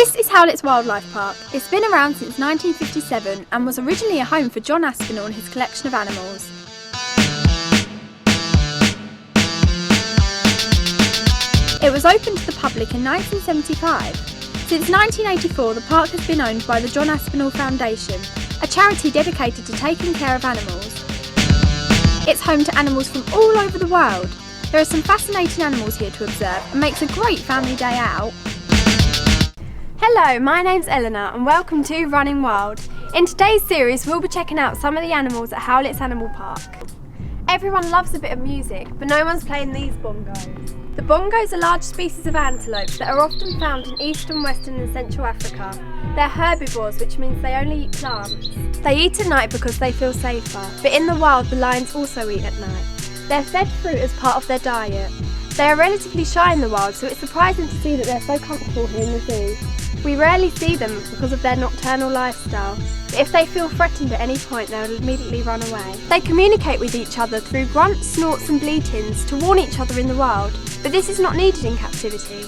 This is Howletts Wildlife Park. It's been around since 1957 and was originally a home for John Aspinall and his collection of animals. It was opened to the public in 1975. Since 1984, the park has been owned by the John Aspinall Foundation, a charity dedicated to taking care of animals. It's home to animals from all over the world. There are some fascinating animals here to observe and makes a great family day out. Hello, my name's Eleanor and welcome to Running Wild. In today's series we'll be checking out some of the animals at Howletts Animal Park. Everyone loves a bit of music, but no one's playing these bongos. The bongos are large species of antelope that are often found in eastern, western and central Africa. They're herbivores, which means they only eat plants. They eat at night because they feel safer, but in the wild the lions also eat at night. They're fed fruit as part of their diet. They are relatively shy in the wild, so it's surprising to see that they're so comfortable here in the zoo. We rarely see them because of their nocturnal lifestyle, but if they feel threatened at any point they'll immediately run away. They communicate with each other through grunts, snorts and bleatings to warn each other in the wild, but this is not needed in captivity.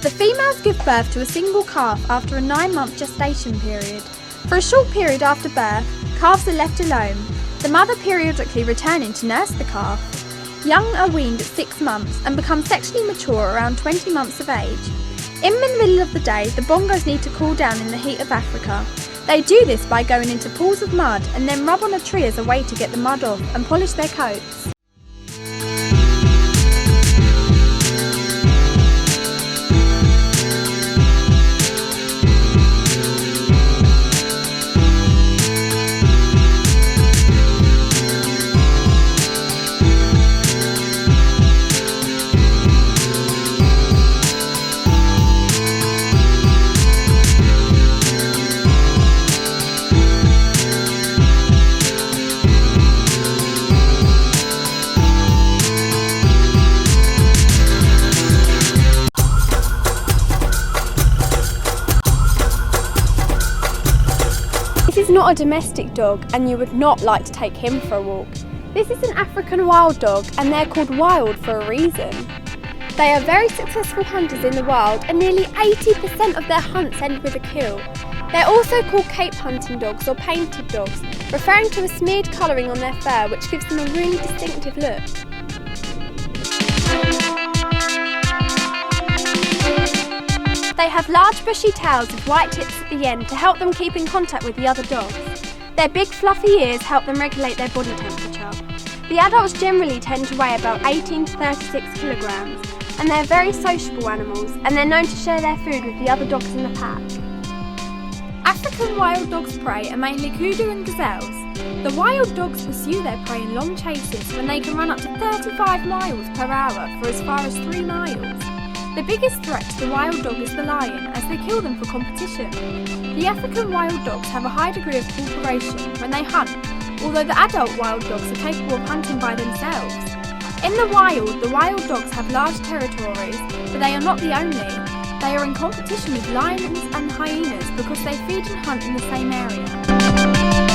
The females give birth to a single calf after a 9-month gestation period. For a short period after birth, calves are left alone, the mother periodically returning to nurse the calf. Young are weaned at 6 months and become sexually mature around 20 months of age. In the middle of the day, the bongos need to cool down in the heat of Africa. They do this by going into pools of mud and then rub on a tree as a way to get the mud off and polish their coats. This is not a domestic dog and you would not like to take him for a walk. This is an African wild dog and they're called wild for a reason. They are very successful hunters in the wild and nearly 80% of their hunts end with a kill. They're also called cape hunting dogs or painted dogs, referring to a smeared colouring on their fur which gives them a really distinctive look. They have large bushy tails with white tips at the end to help them keep in contact with the other dogs. Their big fluffy ears help them regulate their body temperature. The adults generally tend to weigh about 18 to 36 kilograms and they're very sociable animals and they're known to share their food with the other dogs in the pack. African wild dogs' prey are mainly kudu and gazelles. The wild dogs pursue their prey in long chases when they can run up to 35 miles per hour for as far as 3 miles. The biggest threat to the wild dog is the lion, as they kill them for competition. The African wild dogs have a high degree of cooperation when they hunt, although the adult wild dogs are capable of hunting by themselves. In the wild dogs have large territories, but they are not the only. They are in competition with lions and hyenas because they feed and hunt in the same area.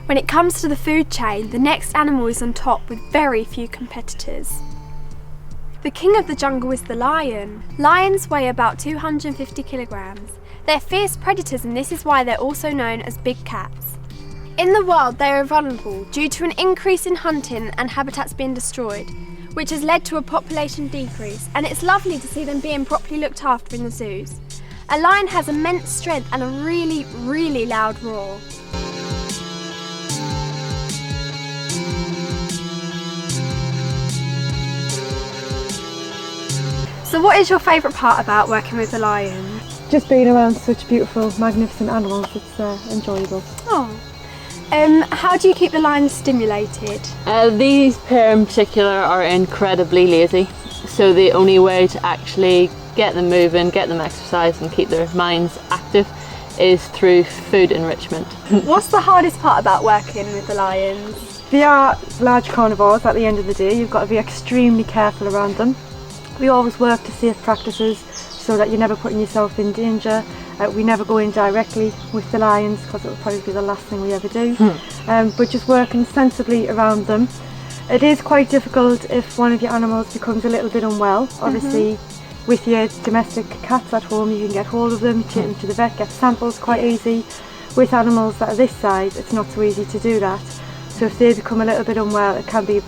When it comes to the food chain, the next animal is on top with very few competitors. The king of the jungle is the lion. Lions weigh about 250 kilograms. They're fierce predators and this is why they're also known as big cats. In the wild they are vulnerable due to an increase in hunting and habitats being destroyed, which has led to a population decrease, and it's lovely to see them being properly looked after in the zoos. A lion has immense strength and a really, really loud roar. So what is your favourite part about working with the lion? Just being around such beautiful, magnificent animals, it's enjoyable. Oh. How do you keep the lions stimulated? These pair in particular are incredibly lazy, so the only way to actually get them moving, get them exercise and keep their minds active is through food enrichment. What's the hardest part about working with the lions? They are large carnivores at the end of the day. You've got to be extremely careful around them. We always work to safe practices so that you're never putting yourself in danger, We never go in directly with the lions because it would probably be the last thing we ever do, but just working sensibly around them. It is quite difficult if one of your animals becomes a little bit unwell. Obviously, with your domestic cats at home, you can get hold of them, take them to the vet, get samples quite easy. With animals that are this size, it's not so easy to do that. So if they become a little bit unwell, it can be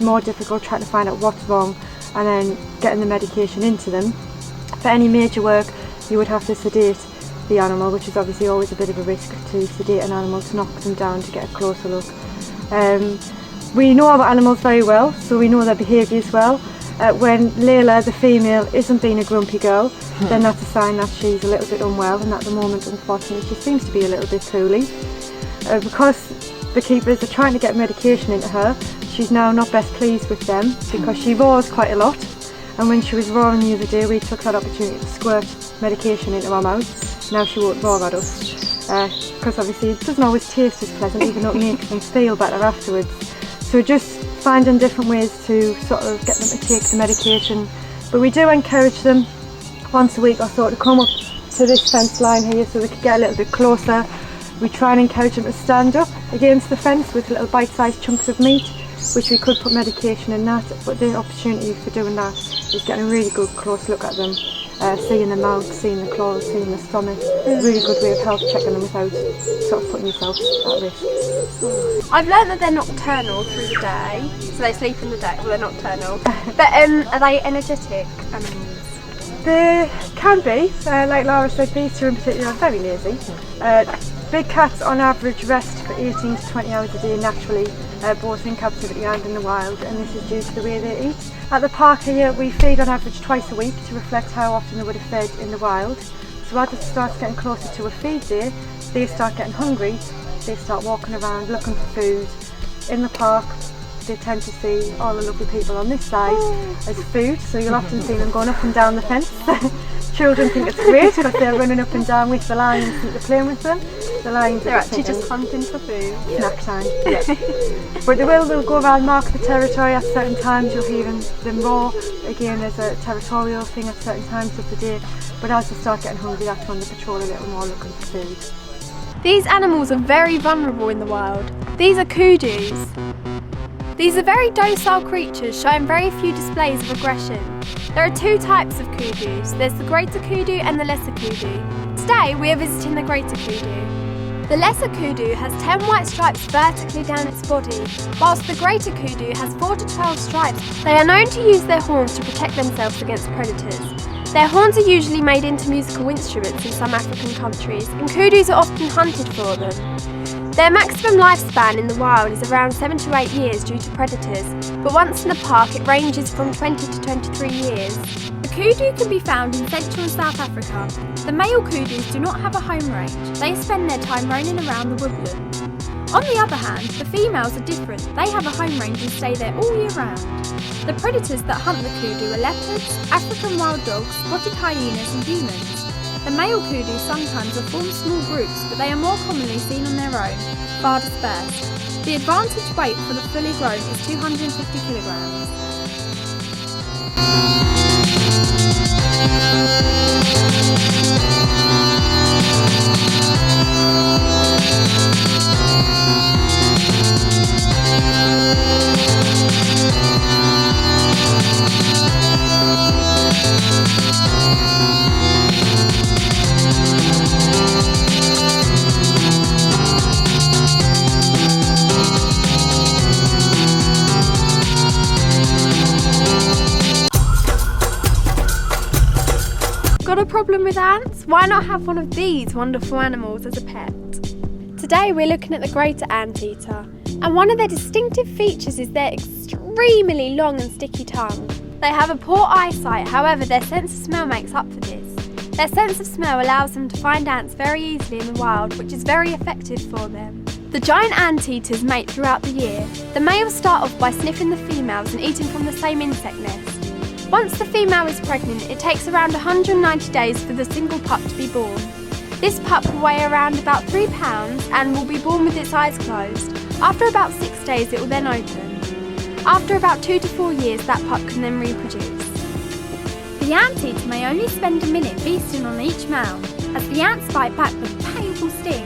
more difficult trying to find out what's wrong and then getting the medication into them. For any major work, you would have to sedate the animal, which is obviously always a bit of a risk to sedate an animal, to knock them down to get a closer look. We know our animals very well, so we know their behaviours well. When Layla, the female, isn't being a grumpy girl, then that's a sign that she's a little bit unwell, and at the moment, unfortunately, she seems to be a little bit poorly. Because the keepers are trying to get medication into her, she's now not best pleased with them because she roars quite a lot, and when she was roaring the other day, we took that opportunity to squirt medication into her mouth. Now she won't roar at us because obviously it doesn't always taste as pleasant, even though it makes them feel better afterwards. So just finding different ways to sort of get them to take the medication. But we do encourage them once a week or so to come up to this fence line here so they can get a little bit closer. We try and encourage them to stand up against the fence with little bite-sized chunks of meat, which we could put medication in that, but the opportunity for doing that is getting a really good close look at them, seeing the mouth, seeing the claws, seeing the stomach. Really good way of health checking them without sort of putting yourself at risk. I've learned that they're nocturnal through the day, so they sleep in the day, well they're nocturnal. But are they energetic animals? They can be, like Laura said, these two in particular are very lazy. Big cats on average rest for 18 to 20 hours a day naturally, both in captivity and in the wild, and this is due to the way they eat. At the park here we feed on average twice a week to reflect how often they would have fed in the wild. So as it starts getting closer to a feed day, they start getting hungry, they start walking around looking for food. In the park they tend to see all the lovely people on this side as food, so you'll often see them going up and down the fence. Children think it's great because they're running up and down with the lions and they're playing with them. The lions They're actually just hunting for food. Snack time. Yeah. But they'll go around, mark the territory at certain times. You'll hear them roar. Again, there's a territorial thing at certain times of the day. But as they start getting hungry, that's when they patrol a little more looking for food. These animals are very vulnerable in the wild. These are koodoos. These are very docile creatures showing very few displays of aggression. There are two types of koodoos. There's the greater koodoo and the lesser koodoo. Today we are visiting the greater koodoo. The lesser koodoo has 10 white stripes vertically down its body, whilst the greater koodoo has 4 to 12 stripes. They are known to use their horns to protect themselves against predators. Their horns are usually made into musical instruments in some African countries, and koodoos are often hunted for them. Their maximum lifespan in the wild is around 7 to 8 years due to predators, but once in the park it ranges from 20 to 23 years. The koodoo can be found in Central and South Africa. The male koodoos do not have a home range, they spend their time roaming around the woodland. On the other hand, the females are different, they have a home range and stay there all year round. The predators that hunt the koodoo are leopards, African wild dogs, spotted hyenas and humans. The male koodoos sometimes will form small groups, but they are more commonly seen on their own, far dispersed. The advantage weight for the fully grown is 250 kilograms. Got a problem with ants? Why not have one of these wonderful animals as a pet? Today we're looking at the greater anteater, and one of their distinctive features is their extremely long and sticky tongue. They have a poor eyesight, however their sense of smell makes up for this. Their sense of smell allows them to find ants very easily in the wild, which is very effective for them. The giant anteaters mate throughout the year. The males start off by sniffing the females and eating from the same insect nest. Once the female is pregnant, it takes around 190 days for the single pup to be born. This pup will weigh around about 3 pounds and will be born with its eyes closed. After about 6 days it will then open. After about 2 to 4 years that pup can then reproduce. The anteater may only spend a minute feasting on each male. as the ants bite back with a painful sting.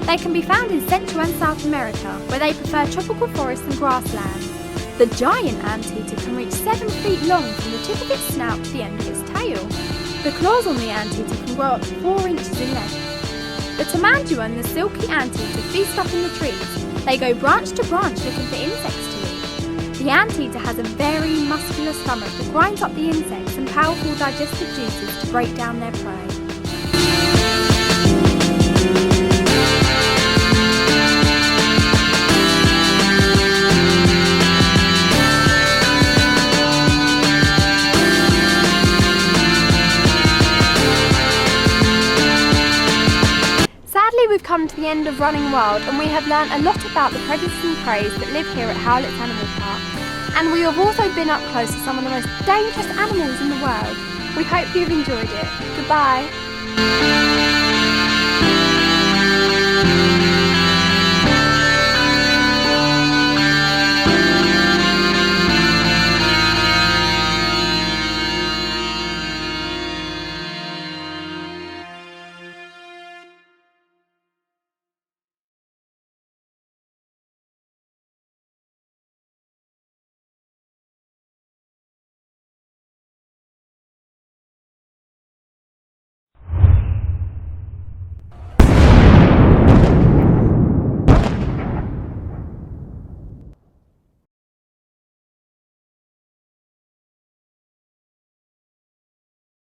They can be found in Central and South America, where they prefer tropical forests and grassland. The giant anteater can reach 7 feet long from the tip of its snout to the end of its tail. The claws on the anteater can grow up to 4 inches in length. The tamandua and the silky anteater feast up in the trees. They go branch to branch looking for insects to eat. The anteater has a very muscular stomach that grinds up the insects and powerful digestive juices to break down their prey. We've come to the end of Running Wild, and we have learnt a lot about the predators and preys that live here at Howletts Animal Park. And we have also been up close to some of the most dangerous animals in the world. We hope you've enjoyed it. Goodbye.